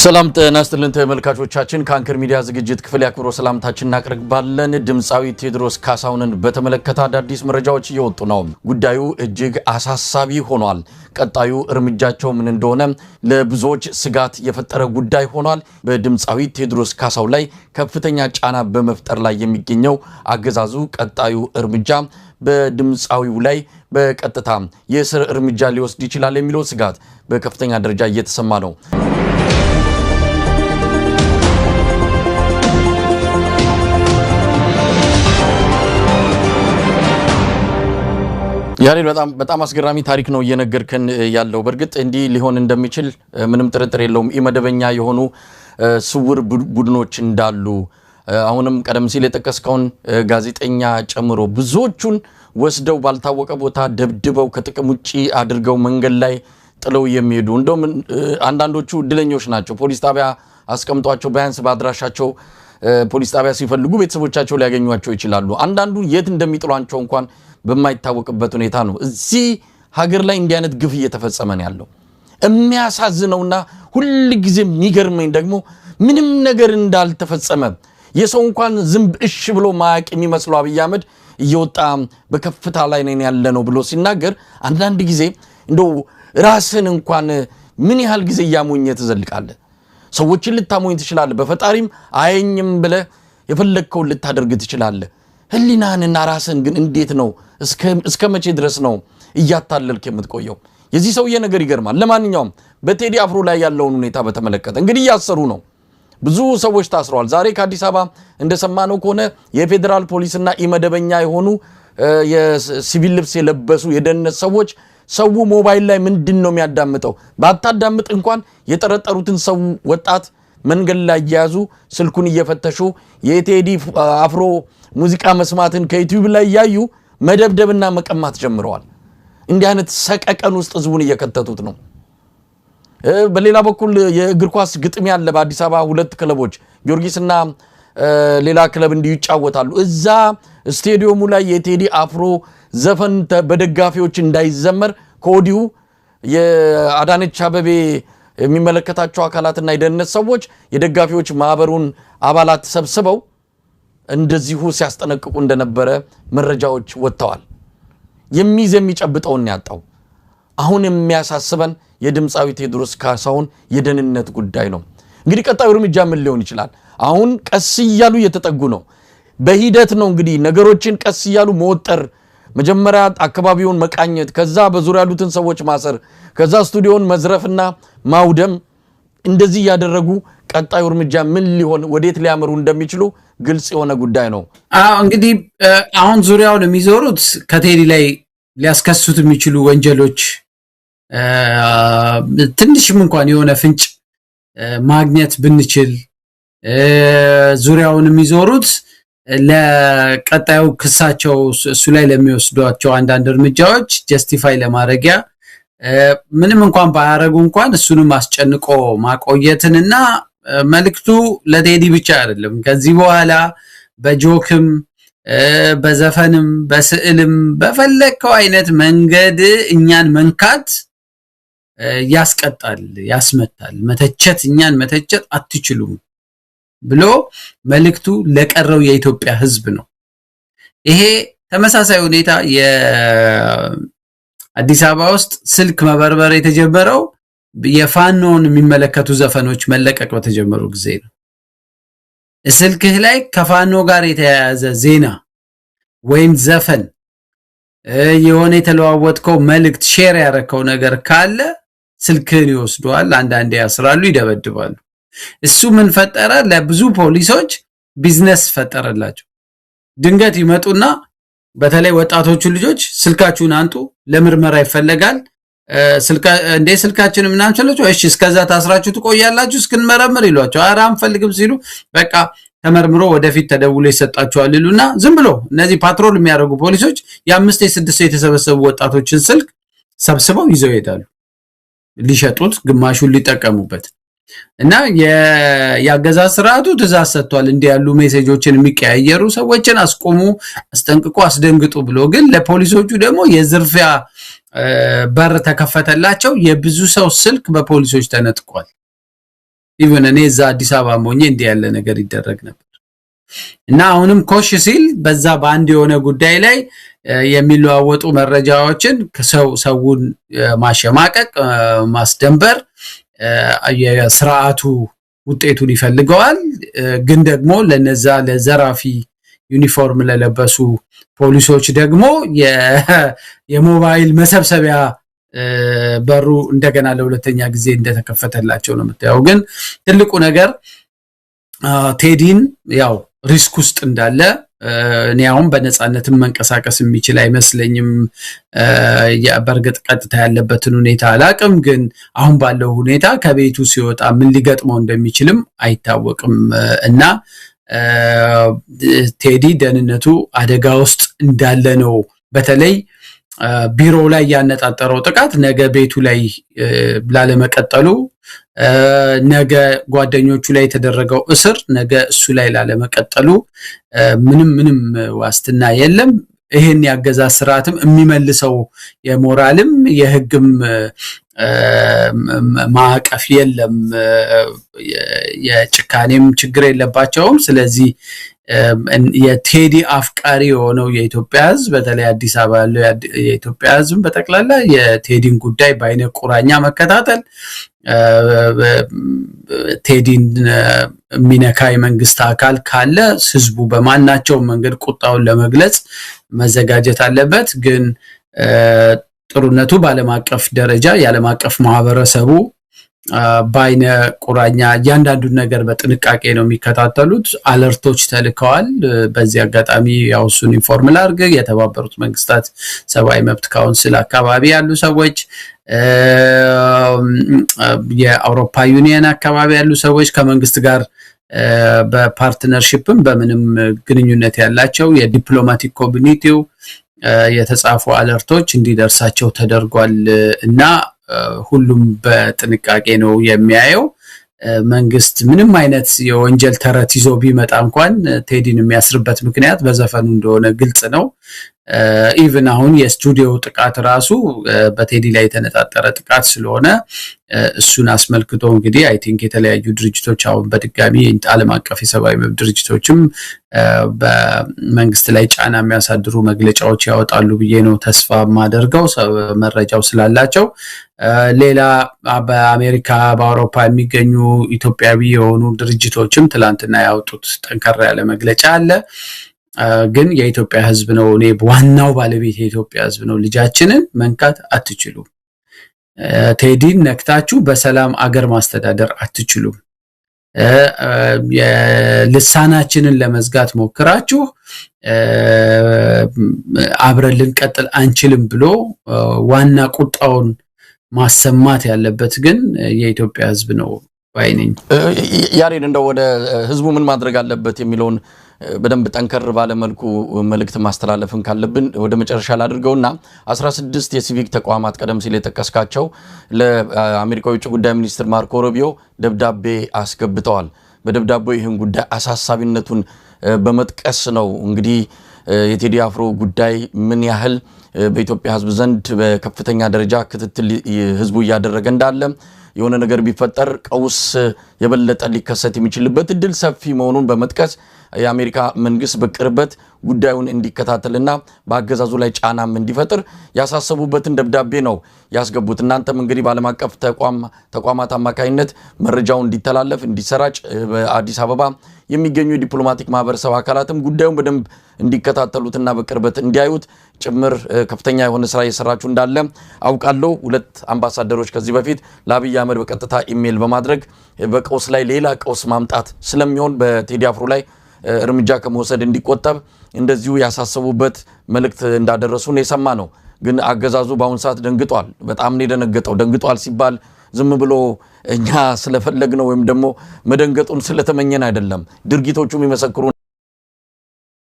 ሰላም ጤና ይስጥልን ተመልካቾቻችን ከአንከር ሚዲያ ዝግጅት ክፍል ያክብሮ ሰላምታችንን እናቀርባለን። ድምጻዊ ቴዎድሮስ ካሳሁንን በተመለከተ አዳዲስ መረጃዎች እየወጡ ነው። ጉዳዩ እጅግ አሳሳቢ ሆኗል። ቀጣዩ እርምጃቸው ምን እንደሆነ ለብዙዎች ስጋት የፈጠረ ጉዳይ ሆኗል። በድምጻዊ ቴዎድሮስ ካሳሁን ላይ ከፍተኛ ጫና በመፍጠር ላይ የሚገኘው አገዛዙ ቀጣዩ እርምጃ በድምጻዊው ላይ በቀጥታ የእስር እርምጃ ሊወስድ ይችላል የሚለው ስጋት በከፍተኛ ደረጃ እየተሰማ ነው። ያሬ በጣም አስገራሚ ታሪክ ነው እየነገርከን ያለው። በርግጥ እንዲህ ሊሆን እንደሚችል ምንም ጥርጥር የለውም። ኢመደበኛ የሆኑ ስውር ቡድኖች እንዳሉ አሁንም ቀደም ሲል የጠቀስከውን ጋዜጠኛ ጨምሮ ብዙዎቹን ወስደው ባልታወቀ ቦታ ደብድበው ከጥቅም ውጪ አድርገው መንገድ ላይ ጥለው የሚሄዱ እንደውም አንዳንዶቹ እድለኞች ናቸው። ፖሊስ ጣቢያ አስቀምጧቸው ቢያንስ በአድራሻቸው ፖሊስ ጣቢያ ሲፈልጉ ቤተሰቦቻቸው ሊያገኟቸው ይችላሉ። አንዳንዱ የት እንደሚጥሏቸው እንኳን በማይታወቅበት ሁኔታ ነው እዚህ ሀገር ላይ እንዲህ አይነት ግፍ እየተፈጸመ ነው ያለው። የሚያሳዝነውና ሁሉ ጊዜ የሚገርመኝ ደግሞ ምንም ነገር እንዳልተፈጸመ የሰው እንኳን ዝም እሺ ብሎ ማያቅ የሚመስለው አብይ አህመድ እየወጣ በከፍታ ላይ ነን ያለ ነው ብሎ ሲናገር አንዳንድ ጊዜ እንደው ራስን እንኳን ምን ያህል ጊዜ ያሞኘ ተዘልቃለህ? ሰዎችን ልታሞኝ ትችላለህ፣ በፈጣሪም አየኝም ብለህ የፈለግከውን ልታደርግ ትችላለህ። ህሊናንና ራስን ግን እንዴት ነው እስከ መቼ ድረስ ነው እያታለልክ የምትቆየው? የዚህ ሰውዬ ነገር ይገርማል። ለማንኛውም በቴዲ አፍሮ ላይ ያለውን ሁኔታ በተመለከተ እንግዲህ ያሰሩ ነው፣ ብዙ ሰዎች ታስረዋል። ዛሬ ከአዲስ አበባ እንደሰማነው ከሆነ የፌደራል ፖሊስና ኢመደበኛ የሆኑ የሲቪል ልብስ የለበሱ የደህንነት ሰዎች ሰው ሞባይል ላይ ምንድነው የሚያዳምጠው ባታዳምጥ እንኳን የጠረጠሩትን ሰው ወጣት መንገድ ላይ ያያዙ ስልኩን እየፈተሹ የቴዲ አፍሮ ሙዚቃ መስማትን ከዩቲዩብ ላይ ያዩ መደብደብና መቀማት ጀምረዋል። እንዲህ አይነት ሰቀቀን ውስጥ ህዝቡን እየከተቱት ነው። በሌላ በኩል የእግር ኳስ ግጥሚያ ያለ በአዲስ አበባ ሁለት ክለቦች ጊዮርጊስና ሌላ ክለብ እንዲጫወታሉ። እዛ ስቴዲየሙ ላይ የቴዲ አፍሮ ዘፈን በደጋፊዎች እንዳይዘመር ከወዲሁ የአዳነች አበቤ የሚመለከታቸው አካላትና የደህንነት ሰዎች የደጋፊዎች ማህበሩን አባላት ሰብስበው እንደዚሁ ሲያስጠነቅቁ እንደነበረ መረጃዎች ወጥተዋል። የሚጨብጠውን ያጣው አሁን የሚያሳስበን የድምጻዊ ቴዎድሮስ ካሳሁን የደህንነት ጉዳይ ነው። እንግዲህ ቀጣዩ እርምጃ ምን ሊሆን ይችላል? አሁን ቀስ እያሉ እየተጠጉ ነው። በሂደት ነው እንግዲህ ነገሮችን ቀስ እያሉ መወጠር፣ መጀመሪያ አካባቢውን መቃኘት፣ ከዛ በዙሪያ ያሉትን ሰዎች ማሰር፣ ከዛ ስቱዲዮን መዝረፍና ማውደም፣ እንደዚህ ያደረጉ ቀጣዩ እርምጃ ምን ሊሆን ወዴት ሊያመሩ እንደሚችሉ ግልጽ የሆነ ጉዳይ ነው። እንግዲህ አሁን ዙሪያውን የሚዞሩት ከቴዲ ላይ ሊያስከሱት የሚችሉ ወንጀሎች ትንሽም እንኳን የሆነ ፍንጭ ማግኘት ብንችል ዙሪያውን የሚዞሩት ለቀጣዩ ክሳቸው እሱ ላይ ለሚወስዷቸው አንዳንድ እርምጃዎች ጀስቲፋይ ለማድረጊያ ምንም እንኳን ባያረጉ እንኳን እሱንም አስጨንቆ ማቆየትንና መልክቱ ለቴዲ ብቻ አይደለም ከዚህ በኋላ በጆክም በዘፈንም በስዕልም በፈለከው አይነት መንገድ እኛን መንካት ያስቀጣል፣ ያስመታል። መተቸት እኛን መተቸት አትችሉም ብሎ መልክቱ ለቀረው የኢትዮጵያ ሕዝብ ነው። ይሄ ተመሳሳይ ሁኔታ የአዲስ አበባ ውስጥ ስልክ መበርበር የተጀመረው የፋኖን የሚመለከቱ ዘፈኖች መለቀቅ በተጀመሩ ጊዜ ነው። ስልክህ ላይ ከፋኖ ጋር የተያያዘ ዜና ወይም ዘፈን የሆነ የተለዋወጥከው መልእክት ሼር ያረከው ነገር ካለ ስልክህን ይወስዱዋል፣ አንዳንዴ ያስራሉ፣ ይደበድባሉ። እሱ ምን ፈጠረ? ለብዙ ፖሊሶች ቢዝነስ ፈጠረላቸው። ድንገት ይመጡና በተለይ ወጣቶቹ ልጆች ስልካችሁን አንጡ ለምርመራ ይፈልጋል ስልካችን ምናምን ስለቸው እሺ እስከዛ ታስራችሁ ትቆያላችሁ እስክንመረምር ይሏቸው። ኧረ አንፈልግም ሲሉ በቃ ተመርምሮ ወደፊት ተደውሎ ይሰጣቸዋል ይሉና ዝም ብሎ እነዚህ ፓትሮል የሚያደርጉ ፖሊሶች የ5 የ6 የተሰበሰቡ ወጣቶችን ስልክ ሰብስበው ይዘው ይሄዳሉ። ሊሸጡት ግማሹን ሊጠቀሙበት እና የአገዛዝ ስርዓቱ ትእዛዝ ሰጥቷል እንዲህ ያሉ ሜሴጆችን የሚቀያየሩ ሰዎችን አስቆሙ፣ አስጠንቅቁ፣ አስደንግጡ ብሎ ግን ለፖሊሶቹ ደግሞ የዝርፊያ በር ተከፈተላቸው። የብዙ ሰው ስልክ በፖሊሶች ተነጥቋል። ኢቭን እኔ እዛ አዲስ አበባ ሆኜ እንዲህ ያለ ነገር ይደረግ ነበር እና አሁንም ኮሽ ሲል በዛ በአንድ የሆነ ጉዳይ ላይ የሚለዋወጡ መረጃዎችን ሰውን ማሸማቀቅ ማስደንበር የሥርዓቱ ውጤቱን ይፈልገዋል ግን ደግሞ ለነዛ ለዘራፊ ዩኒፎርም ለለበሱ ፖሊሶች ደግሞ የሞባይል መሰብሰቢያ በሩ እንደገና ለሁለተኛ ጊዜ እንደተከፈተላቸው ነው የምታየው ግን ትልቁ ነገር ቴዲን ያው ሪስክ ውስጥ እንዳለ ኒያውም በነጻነትም መንቀሳቀስ የሚችል አይመስለኝም በርግጥ ቀጥታ ያለበትን ሁኔታ አላቅም ግን አሁን ባለው ሁኔታ ከቤቱ ሲወጣ ምን ሊገጥመው እንደሚችልም አይታወቅም እና ቴዲ ደህንነቱ አደጋ ውስጥ እንዳለ ነው በተለይ ቢሮ ላይ ያነጣጠረው ጥቃት ነገ ቤቱ ላይ ላለመቀጠሉ ነገ ጓደኞቹ ላይ የተደረገው እስር ነገ እሱ ላይ ላለመቀጠሉ ምንም ዋስትና የለም ይሄን ያገዛ ስርዓትም የሚመልሰው የሞራልም የህግም ማዕቀፍ የለም የጭካኔም ችግር የለባቸውም ስለዚህ የቴዲ አፍቃሪ የሆነው የኢትዮጵያ ህዝብ በተለይ አዲስ አበባ ያለው የኢትዮጵያ ህዝብ በተክላላ የቴዲን ጉዳይ ባይነ ቁራኛ መከታተል ቴዲን ሚነካ የመንግስት አካል ካለ ህዝቡ በማናቸው መንገድ ቁጣውን ለመግለጽ መዘጋጀት አለበት ግን ጥሩነቱ ባለም አቀፍ ደረጃ ያለም አቀፍ ማህበረሰቡ ባይነ ቁራኛ ያንዳንዱ ነገር በጥንቃቄ ነው የሚከታተሉት አለርቶች ተልከዋል በዚህ አጋጣሚ ያውሱን ኢንፎርም ላርግ የተባበሩት መንግስታት ሰብአዊ መብት ካውንስል አካባቢ ያሉ ሰዎች የአውሮፓ ዩኒየን አካባቢ ያሉ ሰዎች ከመንግስት ጋር በፓርትነርሺፕም በምንም ግንኙነት ያላቸው የዲፕሎማቲክ ኮሚኒቲው የተጻፉ አለርቶች እንዲደርሳቸው ተደርጓል እና ሁሉም በጥንቃቄ ነው የሚያየው መንግስት ምንም አይነት የወንጀል ተረት ይዞ ቢመጣ እንኳን ቴዲን የሚያስርበት ምክንያት በዘፈኑ እንደሆነ ግልጽ ነው ኢቭን አሁን የስቱዲዮ ጥቃት ራሱ በቴዲ ላይ የተነጣጠረ ጥቃት ስለሆነ እሱን አስመልክቶ እንግዲህ አይ ቲንክ የተለያዩ ድርጅቶች አሁን በድጋሚ ዓለም አቀፍ የሰብአዊ መብት ድርጅቶችም በመንግስት ላይ ጫና የሚያሳድሩ መግለጫዎች ያወጣሉ ብዬ ነው ተስፋ ማደርገው መረጃው ስላላቸው ሌላ በአሜሪካ በአውሮፓ የሚገኙ ኢትዮጵያዊ የሆኑ ድርጅቶችም ትላንትና ያወጡት ጠንከራ ያለ መግለጫ አለ ግን የኢትዮጵያ ህዝብ ነው እኔ ዋናው ባለቤት የኢትዮጵያ ህዝብ ነው ልጃችንን መንካት አትችሉም ቴዲን ነክታችሁ በሰላም አገር ማስተዳደር አትችሉም የልሳናችንን ለመዝጋት ሞክራችሁ አብረን ልንቀጥል አንችልም ብሎ ዋና ቁጣውን ማሰማት ያለበት ግን የኢትዮጵያ ህዝብ ነው ባይነኝ ያሬድ እንደው ወደ ህዝቡ ምን ማድረግ አለበት የሚለውን በደንብ ጠንከር ባለ መልኩ መልእክት ማስተላለፍን ካለብን ወደ መጨረሻ ላድርገውና 16 የሲቪክ ተቋማት ቀደም ሲል የተጠቀስካቸው ለአሜሪካው የውጭ ጉዳይ ሚኒስትር ማርኮ ሩቢዮ ደብዳቤ አስገብተዋል በደብዳቤው ይህን ጉዳይ አሳሳቢነቱን በመጥቀስ ነው እንግዲህ የቴዲ አፍሮ ጉዳይ ምን ያህል በኢትዮጵያ ህዝብ ዘንድ በከፍተኛ ደረጃ ክትትል ህዝቡ ያደረገ እንዳለ የሆነ ነገር ቢፈጠር ቀውስ የበለጠ ሊከሰት የሚችልበት እድል ሰፊ መሆኑን በመጥቀስ የአሜሪካ መንግስት በቅርበት ጉዳዩን እንዲከታተልና በአገዛዙ ላይ ጫናም እንዲፈጥር ያሳሰቡበትን ደብዳቤ ነው ያስገቡት እናንተም እንግዲህ በዓለም አቀፍ ተቋማት አማካይነት መረጃው እንዲተላለፍ እንዲሰራጭ በአዲስ አበባ የሚገኙ ዲፕሎማቲክ ማህበረሰብ አካላትም ጉዳዩን በደንብ እንዲከታተሉትና በቅርበት እንዲያዩት ጭምር ከፍተኛ የሆነ ስራ እየሰራችሁ እንዳለ አውቃለሁ ሁለት አምባሳደሮች ከዚህ በፊት ለአብይ አህመድ በቀጥታ ኢሜል በማድረግ በቀውስ ላይ ሌላ ቀውስ ማምጣት ስለሚሆን በቴዲ አፍሮ ላይ እርምጃ ከመውሰድ እንዲቆጠብ እንደዚሁ ያሳሰቡበት መልእክት እንዳደረሱ ነው የሰማ ነው ግን አገዛዙ በአሁን ሰዓት ደንግጧል በጣም ነው የደነገጠው ደንግጧል ሲባል ዝም ብሎ እኛ ስለፈለግነው ወይም ደግሞ መደንገጡን ስለተመኘን አይደለም ድርጊቶቹም ይመሰክሩ